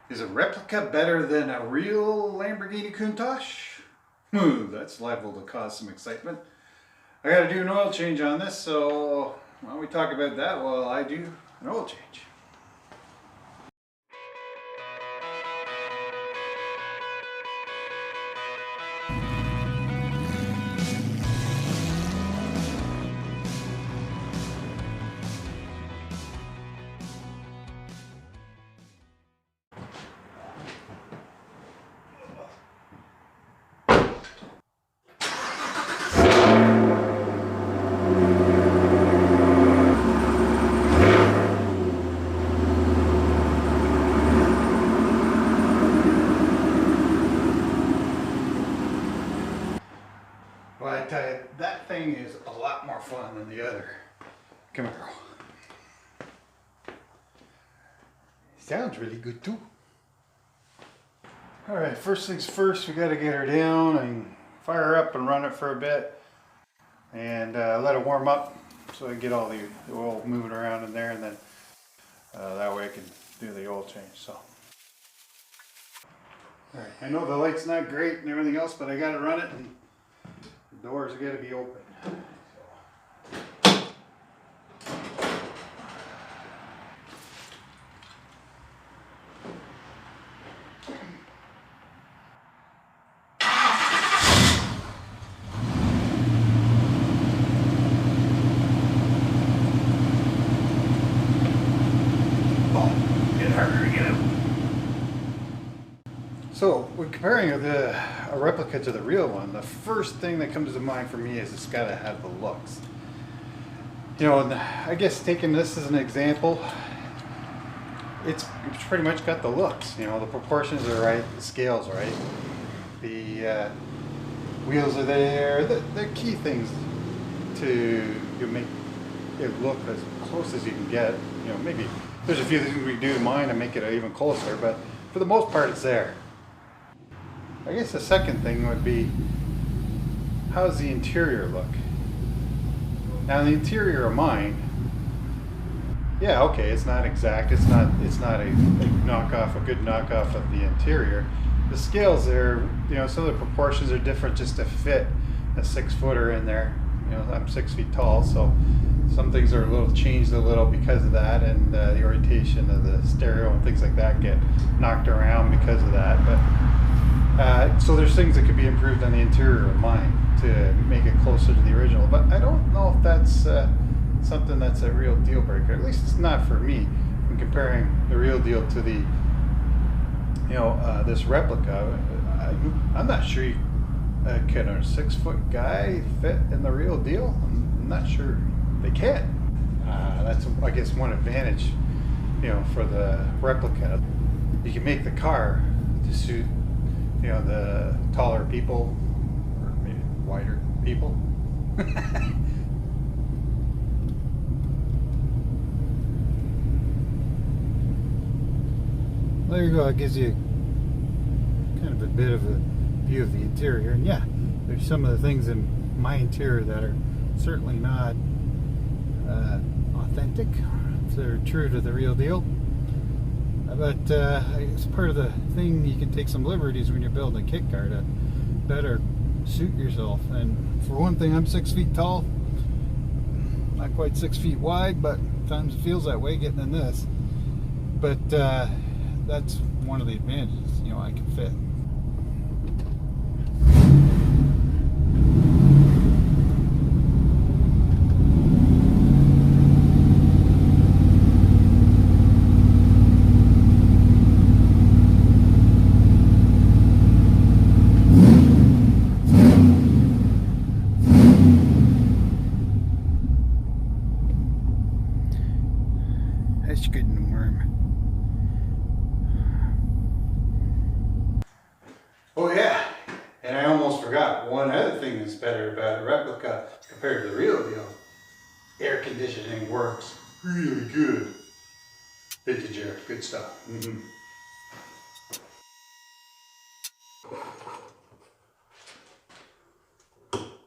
Is a replica better than a real Lamborghini Countach? That's liable to cause some excitement. I got to do an oil change on this, so while we talk about that, while I do an oil change. Well, I tell you, that thing is a lot more fun than the other. Come here, girl. Sounds really good too. All right, first things first, we got to get her down and fire her up and run it for a bit and let it warm up so I get all the oil moving around in there, and then that way I can do the oil change. So, all right, I know the light's not great and everything else, but I got to run it, and the doors are got to be open. So, when comparing a replica to the real one, the first thing that comes to mind for me is it's got to have the looks. You know, and I guess taking this as an example, it's pretty much got the looks. You know, the proportions are right, the scales are right, the wheels are there. The key things to make it look as close as you can get. You know, maybe there's a few things we do to mine and make it even closer, but for the most part, it's there. I guess the second thing would be, how's the interior look? Now the interior of mine, yeah, okay, it's not exact, it's not a knockoff, a good knockoff of the interior. The scales there, you know, some of the proportions are different just to fit a 6-footer in there. You know, I'm 6 feet tall, so some things are a little changed a little because of that, and the orientation of the stereo and things like that get knocked around because of that. But so there's things that could be improved on the interior of mine to make it closer to the original, but I don't know if that's something that's a real deal breaker. At least it's not for me. When comparing the real deal to the, you know, this replica, I'm not sure can a 6-foot guy fit in the real deal. I'm not sure they can. That's, I guess, one advantage, you know, for the replica. You can make the car to suit, you know, the taller people, or maybe wider people. There you go. It gives you kind of a bit of a view of the interior. And yeah, there's some of the things in my interior that are certainly not authentic. They're true to the real deal. But it's part of the thing. You can take some liberties when you're building a kit car to better suit yourself. And for one thing, I'm 6 feet tall, not quite 6 feet wide, but sometimes it feels that way getting in this. But that's one of the advantages. You know, I can fit. That's good and warm. Oh yeah, and I almost forgot one other thing that's better about a replica compared to the real deal. Air conditioning works really good. Vintage air, good stuff.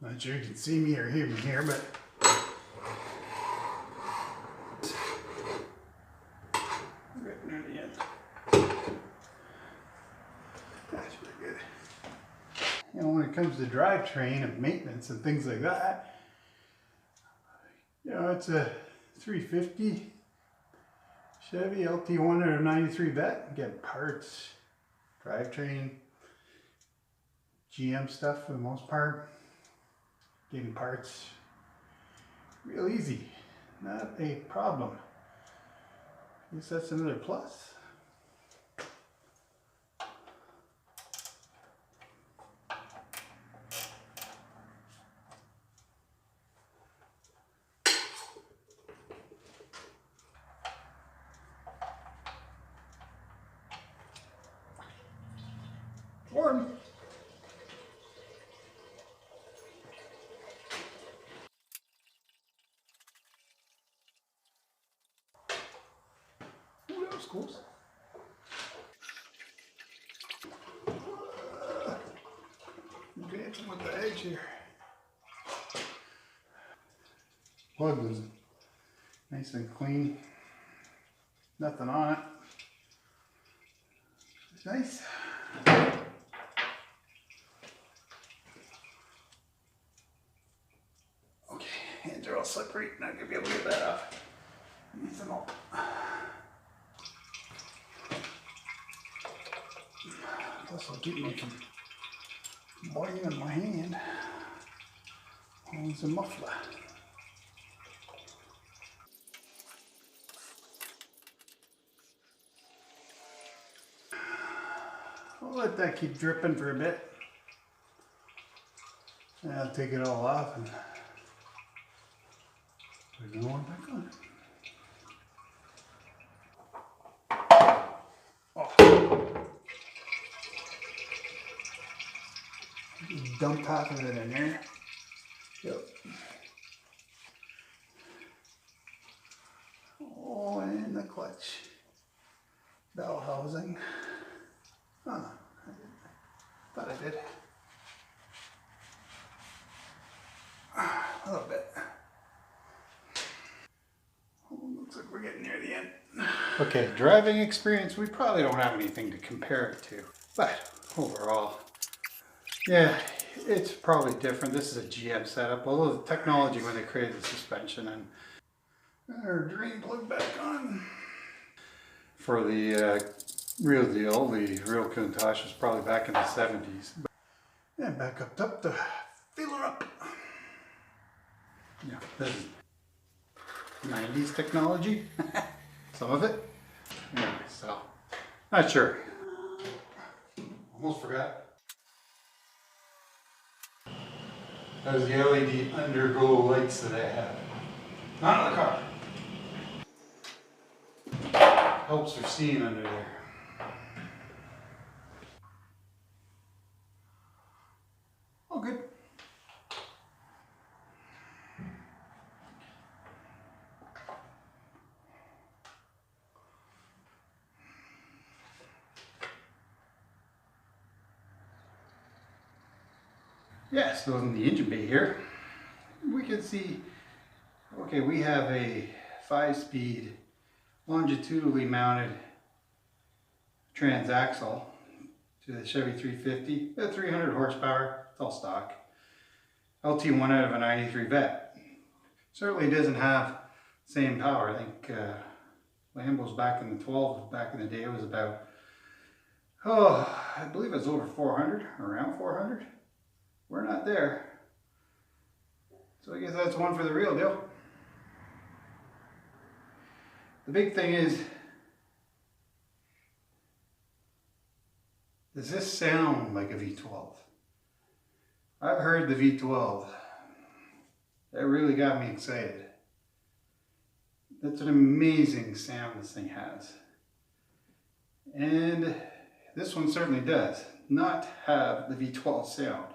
Not sure you can see me or hear me here, but right near the end. you know, when it comes to drivetrain and maintenance and things like that, you know, it's a 350 Chevy LT193 vet. Get parts, drivetrain, GM stuff for the most part. Getting parts real easy, not a problem. I guess that's another plus. Warm. Ooh, that was close. Dancing with the edge here. Plug was nice and clean. Nothing on it. It's nice. Okay, hands are all slippery. Not gonna be able to get that off. Need some help. Plus, I'll keep making biting in my hand. Owns a muffler. I'll let that keep dripping for a bit. And I'll take it all off and put another one back on. Just dump half of it in there. Yep. Oh, and the clutch bell housing. Huh. Thought I did. A little bit. Oh, looks like we're getting near the end. Okay, driving experience, we probably don't have anything to compare it to. But overall, yeah, it's probably different. This is a GM setup, although the technology when they created the suspension and our drain plug back on. For the real deal, the real Countach was probably back in the 70s. And back up to fill her up. Yeah, this is 90s technology. Some of it. Anyway, so, not sure. Almost forgot. Those the LED underglow lights that I have. Not in the car. Helps for seeing under there. Oh, good. Yes, so in the engine bay here, we can see, okay, we have a 5-speed longitudinally mounted transaxle to the Chevy 350 at 300 horsepower. It's all stock. LT1 out of a 93 vet. Certainly doesn't have the same power. I think Lambo's back in the 12, back in the day, it was about, I believe it was over 400, around 400. We're not there. So I guess that's one for the real deal. The big thing is, does this sound like a V12? I've heard the V12. That really got me excited. That's an amazing sound this thing has. And this one certainly does not have the V12 sound.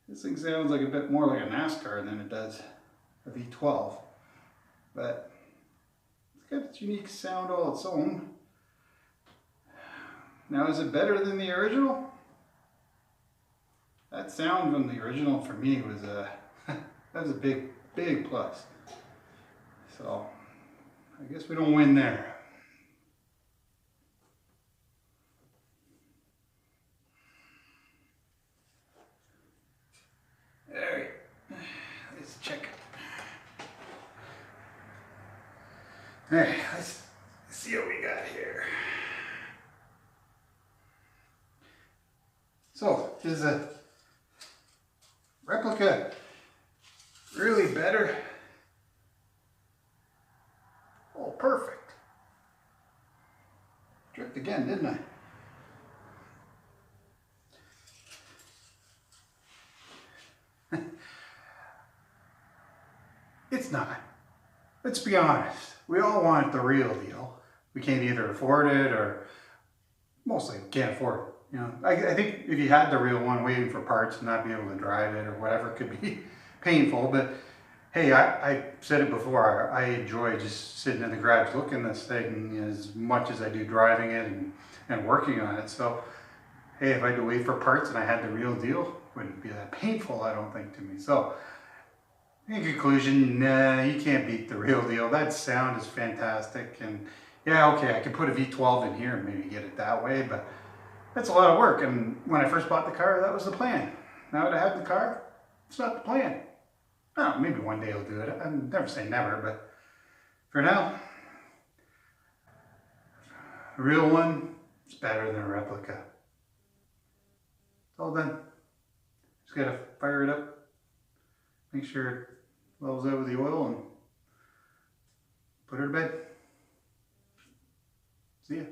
This thing sounds like a bit more like a NASCAR than it does a V12. But it's got its unique sound all its own. Now, is it better than the original? That sound from the original for me was that was a big plus. So I guess we don't win there. Alright, let's see what we got here. So, is a replica really better? Oh, perfect. Tripped again, didn't I? It's not. Let's be honest. We all want the real deal. We can't either afford it or mostly can't afford it. You know, I think if you had the real one waiting for parts and not be able to drive it or whatever, it could be painful. But hey, I said it before, I enjoy just sitting in the garage looking at this thing as much as I do driving it and working on it. So hey, if I had to wait for parts and I had the real deal, it wouldn't be that painful, I don't think, to me. So in conclusion, nah, you can't beat the real deal. That sound is fantastic. And yeah, okay, I could put a V12 in here and maybe get it that way, but that's a lot of work. And when I first bought the car, that was the plan. Now that I have the car, it's not the plan. Oh, maybe one day I'll do it. I'm never say never, but for now, a real one is better than a replica. It's all done. Just gotta fire it up, make sure it levels out with the oil, and put her to bed. See ya.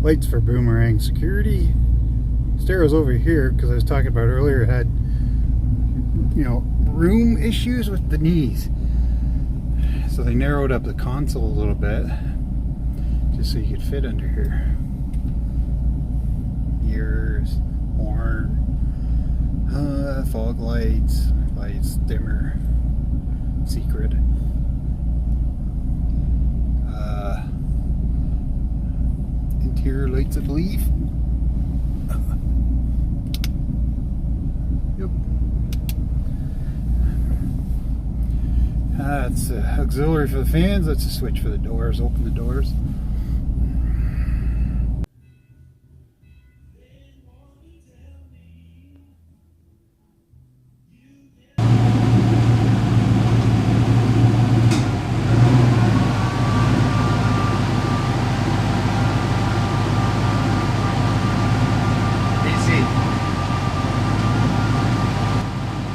Lights for Boomerang security. Stereo's over here because I was talking about earlier, had, you know, room issues with the knees. So they narrowed up the console a little bit just so you could fit under here. Mirrors, horn, fog lights, lights, dimmer, secret. Interior lights, I believe. Yep. That's auxiliary for the fans. That's a switch for the doors. Open the doors.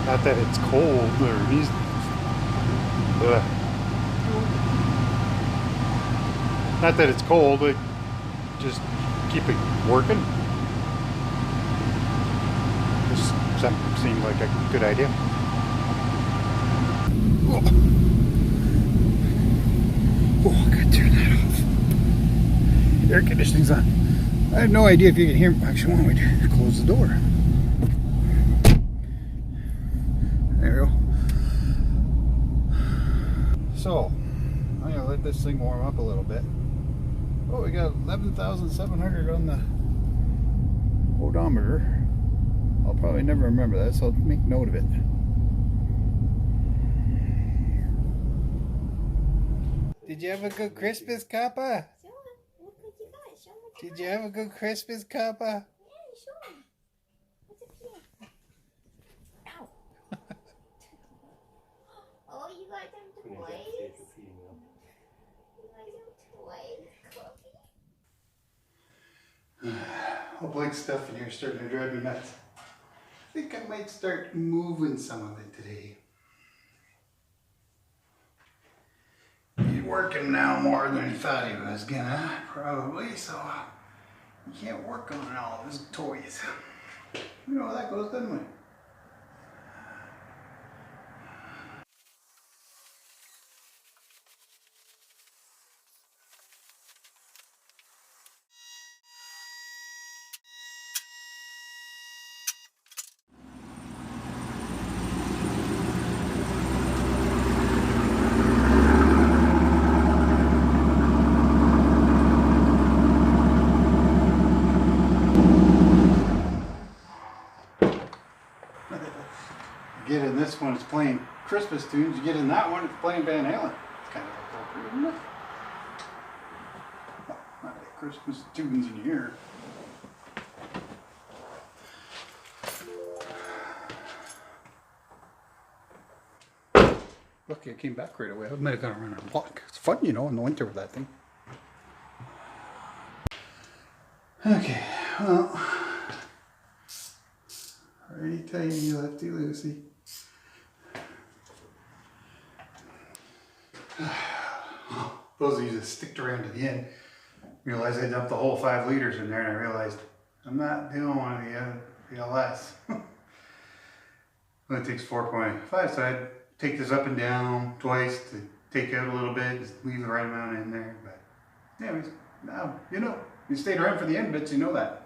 Not that it's cold or he's. Not that it's cold, but just keep it working. This seemed like a good idea. Oh, I gotta turn that off. Air conditioning's on. I have no idea if you can hear me. Actually, why don't we close the door? There we go. So, I'm gonna let this thing warm up a little bit. Oh, we got 11,700 on the odometer. I'll probably never remember that, so I'll make note of it. Did you have a good Christmas, Kappa? Show him. Look what you got. Show him what you Did you have a good Christmas, Kappa? Yeah, show him. What's up here? Ow. Oh, you got them toys? You got them toys, Cookie? Whole blank stuff in here starting to drive me nuts. I think I might start moving some of it today. He's working now more than he thought he was gonna, probably, so he can't work on all of his toys. You know how that goes, doesn't we? this one is playing Christmas tunes. You get in that one, it's playing Van Halen. It's kind of appropriate, isn't it? Well, not like Christmas tunes in here. Lucky I came back right away. I might have gone around a block. It's fun, you know, in the winter with that thing. Okay, well, righty tighty, lefty loosey. Those of you that sticked around to the end realized I dumped the whole 5 liters in there, and I realized I'm not doing one of the LS. Well, it takes 4.5, so I'd take this up and down twice to take out a little bit, just leave the right amount in there. But anyways, now you know. You stayed around for the end bits, you know that.